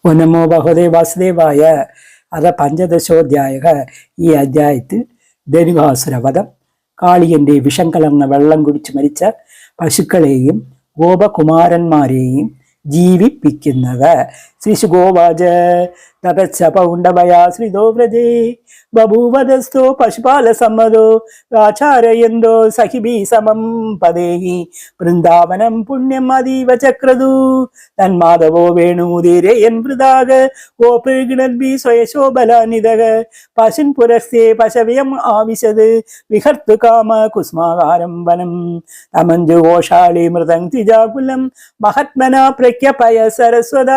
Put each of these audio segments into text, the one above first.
ഓ നമോ ഭഗവതേ വാസുദേവായ. അത പഞ്ചദശോധ്യായ. ഈ അധ്യായത്തിൽ ധനുകാസുരവധം, കാളിയന്റെ വിഷം കലർന്ന വെള്ളം കുടിച്ച് മരിച്ച പശുക്കളെയും ഗോപകുമാരന്മാരെയും ജീവിപ്പിക്കുന്നത്. ശ്രീശുഗോവാച തപച്ച പൗണ്ഡവയാശ്രിതോ വ്രജേ ബഭൂവദസ്തോ പശുപാല സമ്മതോ ആചാരയന്തോ സഹിബി സമം പദേഹി വൃന്ദാവനം പുണ്യം അതീവ ചക്രതു തന്മാധവോ വേണുമുദീരയൻ വൃതാക ഗോപൃഗണദ്ഭി സ്വയശോബലാനിതക പശുൻ പുരസ്തേ പശവ്യം ആവിശത് വിഹർത്തു കാമ കുസ്മാകാരം വനം തമഞ്ജു ഘോഷാളി മൃതം തിജാകുലം മഹാത്മന പ്രഖ്യപയ സരസ്വത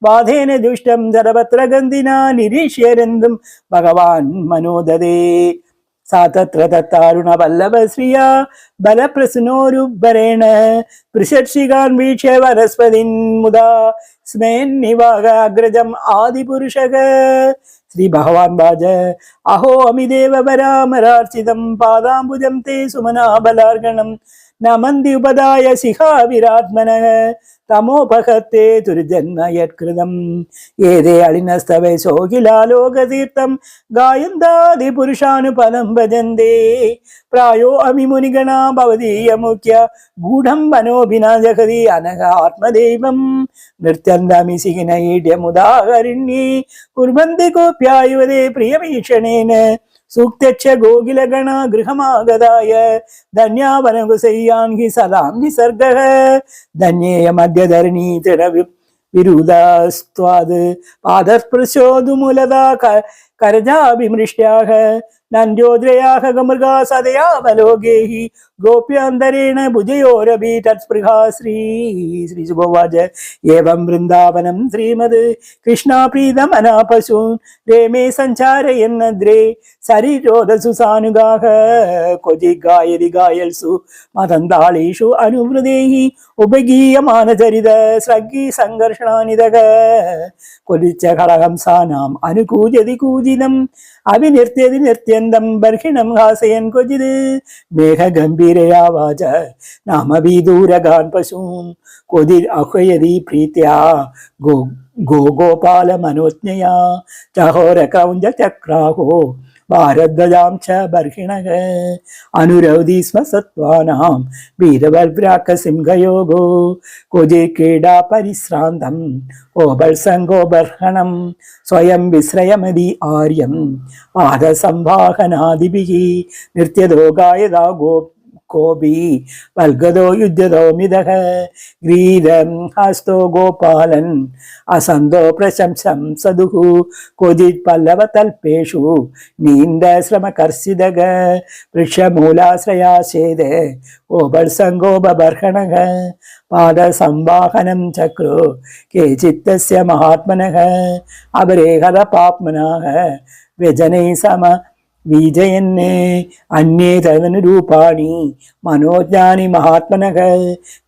വാധേന ദുഷ്ടം ജഡപത്രഗന്ധിന നിരീക്ഷ്യരന്തും ഭഗവാൻ മനോദദേ സാതത്ര തത്താരുണ വല്ലഭ ശ്രിയ ബലപ്രസനോരുബരേണ പൃഷർഷികാൻ വീക്ഷ്യ വനസ്പതിൻ മുദാ സ്മേന്നിവാഗ അഗ്രജം ആദിപുരുഷക. ശ്രീ ഭഗവാൻ വാച അഹോ അമിദേവ പരാമരാർച്ചിതം പാദാംബുജം തേ സുമനാബലാർഗണം നമന്തി ഉപദായ ശിഖാവിരാത്മനഃ തമോപഹത്തെ ദുർജന്മ യത്കൃതം ഏതേ അളിനസ്തവേ ശോകിലാലോകതീർത്ഥം ഗായന്താദി പുരുഷാനുപദം ഭജന്തേ പ്രായോ അമിമുനിഗണ ഭവതീയ മുഖ്യ ഗൂഢം മനോഭിന ജഗതി അനഘ ആത്മദൈവം നൃത്യന്തമിസിഹിനൈഡ്യമുദാഹരിണ്യേ കുർവന്തി കോപ്യായുവതേ പ്രിയമീക്ഷണേന സൂക്തക്ഷ ഗോകുലഗണ ഗൃഹമാഗതായ ധന്യാവനകുസയ്യാൻ ഹി സദാം നിസർഗഃ ധന്യേയ മധ്യധരണീ വിരുദസ്ത്വാത് പാദസ്പൃശോതുമൂലതാ കരജാഭിമൃഷ്ട്യാഹ നന്ദ്യോദ്രയാഹ ഗമൃഗാ സദയാവലോകേഹി ഗോപ്യാന്തരേണ ഭുജയോരഭി തത്സ്പൃഹാ. ശ്രീശുഗോവാച ഏവം വൃന്ദാവനം ശ്രീമത് കൃഷ്ണാപ്രീതമനാ പശൂൻ രേമേ സഞ്ചാരയന്നദ്രേ സരിരോധസു സാനുഗാഹ ക്വചി ഗായതി ഗായൽസു മതന്താളീഷു അനുവൃതേഹി ഉപഗീയമാനചരിത സ്രഗ്ഗീ സംഘർഷണാനിതക കൊലിച്ച ഖളഹംസാനാം അനുകൂജതി കൂജിതം അഭിനിർത്യതി നിർത്യന്തം ബർഹിണം ഹാസയൻ ക്വചിത് മേഘഗംഭീരയാ വാച നാമവിദൂരഗാൻ പശൂൻ ക്വചിത് അഹ്വയതി പ്രീത്യാ ഗോപാല മനോജ്ഞയാ ചഹോര ക്രൗഞ്ച ചക്രാഹോ ഭാരദ്വജാം ച ബർഹിണഃ അനുരൗധി സ്മ സത്വാനാം വീരവൽവ്രാക്ക സിംഹയോഗോ ക്വചി ക്രീഡാ പരിശ്രാന്തം ഓപൽസംഗോബർഹണം സ്വയം വിശ്രയമതി ആര്യം പാദസംവാഹനാദിഭിः നൃത്യതോ ഗായതാ കോപി വൽഗതോ യുജ്യതോ മിതഃ ഗ്രീരം ഹസ്തോ ഗോപാലൻ അസന്തോ പ്രശംസം സദുഃ ക്വചിത് പല്ലവതൽപേഷു നീന്ദശ്രമകർഷിതഃ വൃക്ഷമൂലാശ്രയാശേദ ഓപൽസംഗോപബർഹണഃ പാദസംവാഹനം ചക്രോ കേചിത്തസ്യ മഹാത്മനഃ അപരേഹത പാപ്മനഃ വ്യജനൈ സമ വിജയന്നേ അന്യേ തദനുരൂപാണി മനോജ്ഞാനി മഹാത്മനഃ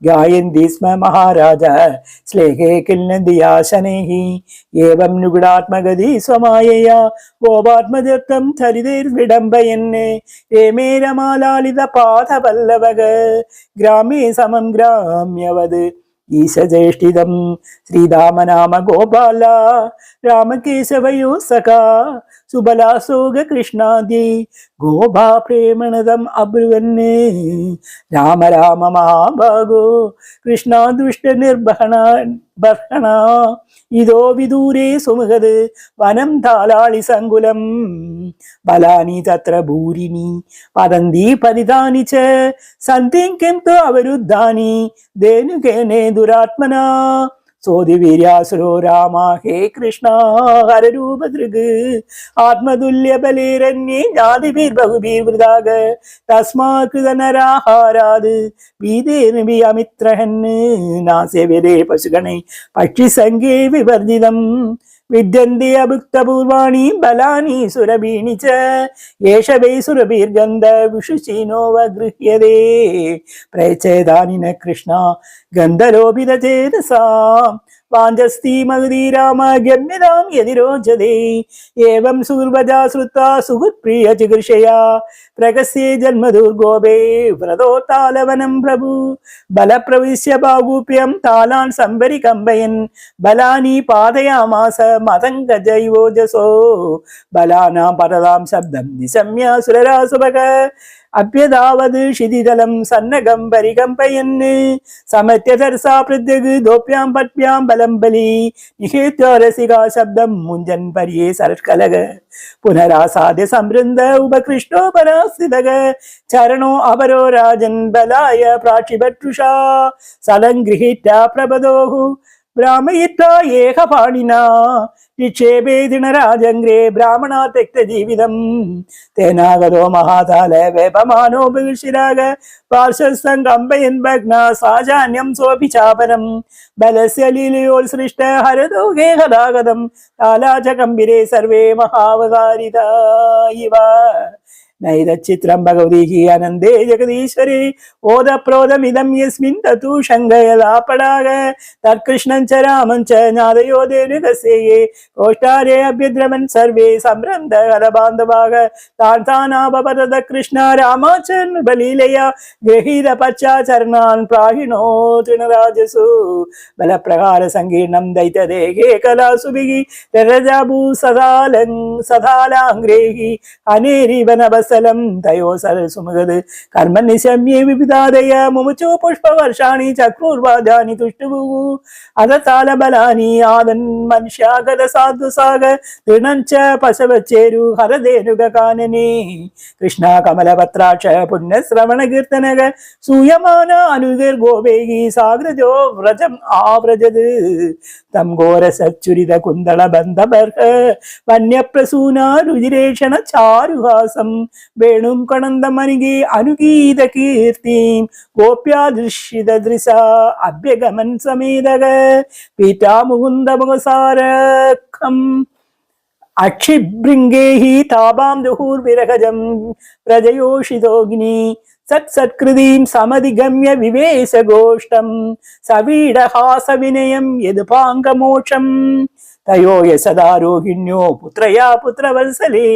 ഗായന്തി സ്മ മഹാരാജ ശ്ലേഘേ കിൽനദിയാശനൈഃ ഏവം നുഗുടാത്മഗതി സ്വമായയാ ഗോപാത്മജത്വം ചരിതൈർവിഡംബയന്നേ രേമേ രമാലാളിത പാദപല്ലവഃ ഗ്രാമേ സമം ഗ്രാമ്യവത് ഈശജ്യേഷ്ഠിതം ശ്രീരാമനാമ ഗോപാല രാമകേശവയോ സഖാ സുബലാസോഗ കൃഷ്ണാദി ഗോപാ പ്രേമണതം അബ്രുവന്നേ രാമ രാമ മഹാഭാഗോ കൃഷ്ണാദൃഷ്ട നിർബഹണ ഇതോ വിദൂരേ സുമുഖത് വനം താലാളി സങ്കുലം ബലാനി തത്ര ഭൂരിണി പതന്തി പരിതാനി ച സന്ധിം കിം തോ അവരുദ്ധാനി ധേനുകേനേ ദുരാത്മനാ സോതിവീര്യാസുരോ രാമ ഹേ കൃഷ്ണ ഹരരൂപദൃഗ് ആത്മതുല്യ ബലേരന്യേ ജാതിഭിർബഹുഭിർവൃതാഗ തസ്മാത് കൃതനരാഹാരാത് വീതേർവി അമിത്രഹന് നാസ്യവ്യതേ പശുഗണൈ പക്ഷിസംഖ്യേ വിവർജിതം വിദ്യന്തി അഭുക്തപൂർവാണി ബലാനി സുരഭീണി ച യേഷ വൈ സുരഭിർഗന്ധ വിഷുചീനോ वाञ्छस्ति महती राम गम्यतां यदि रोचते एवं सुहृवजा श्रुत्वा सुहृत्प्रिय चिकीर्षया प्रकस्ये जन्मदुर्गोपे व्रतोत्तालवनं प्रभु बलप्रविश्य बाहूप्यं तालान् सम्परिकम्पयन् बलानि पादयामास मतङ्गजैवोजसो बलानां परदां शब्दं निशम्य सुररासुभग अभ्यदावद् शिथितलं सन्नगं परिकम्पयन् समत्यतर्सा पृथग् दोप्यां पट्प्यां बलं बलि निषेध्य रसिका शब्दं मुञ्जन् पर्ये सरस्कलग पुनरासाद्य संवृन्द उपकृष्टोपरास्थितग चरणो अपरो राजन् बलाय प्राक्षिपत्रुषा सलङ्गृहीत्या प्रपदोः ब्राह्मयित्वा एकपाणिना निक्षेपे दिनराजङ्ग्रे ब्राह्मणा त्यक्तजीवितम् तेनागतो महाताल वेपमानो बहिर्शिराग पार्श्वस्थं कम्पयन् भग्ना साजान्यं सोऽपि चापरम् बलस्य लीलयोत्सृष्ट हरतो गेहदागतम् ताला च कम्बिरे सर्वे महावतारिता इव नैदच्चित्रं भगवती आनन्दे जगदीश्वरे ओदप्रोदमिदं यस्मिन् ततु शङ्गयदापडाग तत्कृष्णं च रामं च ज्ञादयो देनुकस्य ये कोष्ठारे अभ्यद्रवन् सर्वे सम्भ्रन्त हरबान्धवाग तान् तानापपतत कृष्ण रामाचरन् बलीलया गृहीत पश्चाचरणान् प्राहिणो तृणराजसु बलप्रकार संकीर्णं दैत्यदेहे कलासुभिः ररजाभू सदालाङ्ग्रेहि अनेरिवनवस तयो सरसुमगद कर्म निशम्ये विविधादय मुमुचो पुष्पवर्षाणि चक्रुर्वाजानि तुष्टुभुः अदताल बलानि आदन् मनुष्यागद साधुसाग तृणञ्च पशवच्चेरु हरधेनुग कानने कृष्णा कमलपत्राक्ष पुण्यश्रवण कीर्तनग सूयमान अनुगिर्गोवेगी साग्रजो व्रजम् आव्रजद तं घोरसच्चुरित कुन्दल बन्धबर्ह वन्यप्रसूना रुजिरेषण चारुहासम् वेणुं कणन्दमनिगे अनुगीत कीर्तिं गोप्या दृश्यित दृशा अभ्यगमन् समेदग पीता मुकुन्द मुगसारखम् अक्षिभृङ्गेहि ताबां दुहुर्विरहजं प्रजयोषितोऽग्नि सत्सत्कृतिं समधिगम्य विवेश गोष्ठं सवीडहासविनयं यदुपाङ्गमोक्षम् तयो यशदारोहिण्यो पुत्रया पुत्रवत्सले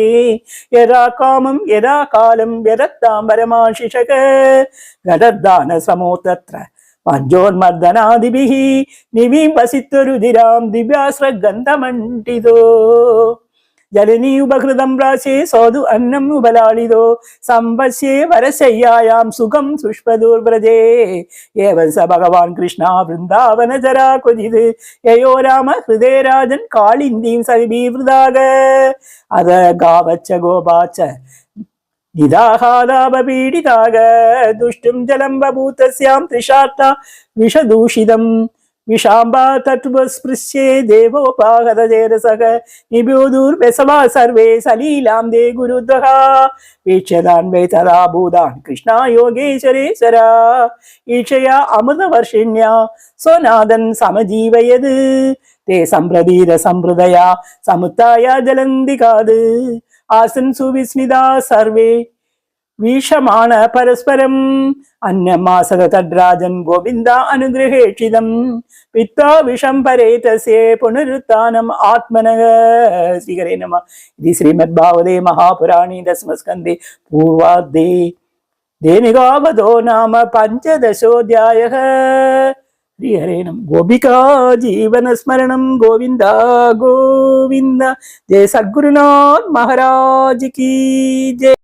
यदा कामं यदा कालं व्यदत्ताम्बरमाशिषक गदद्दान समो तत्र पञ्चोन्मर्दनादिभिः निविम्बसित्वरुधिरां दिव्यास्रगन्धमण्डितो जलिनी उपकृतं राशे सोदु अन्नम् उपलालितो संपश्ये वरशय्यायां सुखं सुष्पदुर्व्रजे एवं स भगवान् कृष्णा वृन्दावन जरा क्वचित् ययो राम हृदे राजन् कालिन्दीं सविवृदाग अद गावच्च गोपाच्च निदाहादापपीडिताग दुष्टुं जलं बभूतस्यां त्रिशार्ता विषदूषितम् विशाम्बा तत्त्वस्पृश्ये देवोपागतजेरसः निबोधुर्व्यसवा सर्वे सलीलां दे गुरुद्वः वीक्ष्यदान् वै तदा भूतान् कृष्णा योगेश्वरेश्वरा ईक्षया अमृतवर्षिण्या स्वनादन् समजीवयद् ते सम्प्रदीर सम्प्रदया समुत्थाय जलन्दिकाद् आसन् सुविस्मिता सर्वे वीक्षमाण परस्परम् अन्यमासद तद्राजन् गोविन्द अनुगृहेक्षितम् पित्वा विषं परेतस्ये पुनरुत्थानम् आत्मनः श्रीहरे नमः। इति श्रीमद्भागवते महापुराणे दशमस्कन्धे पूर्वार्धे धेनुगावधो नाम पञ्चदशोऽध्यायः। श्रीहरे नमः। गोपिका जीवनस्मरणं गोविन्द गोविन्द। जय सद्गुरुनाथ महाराज की जय।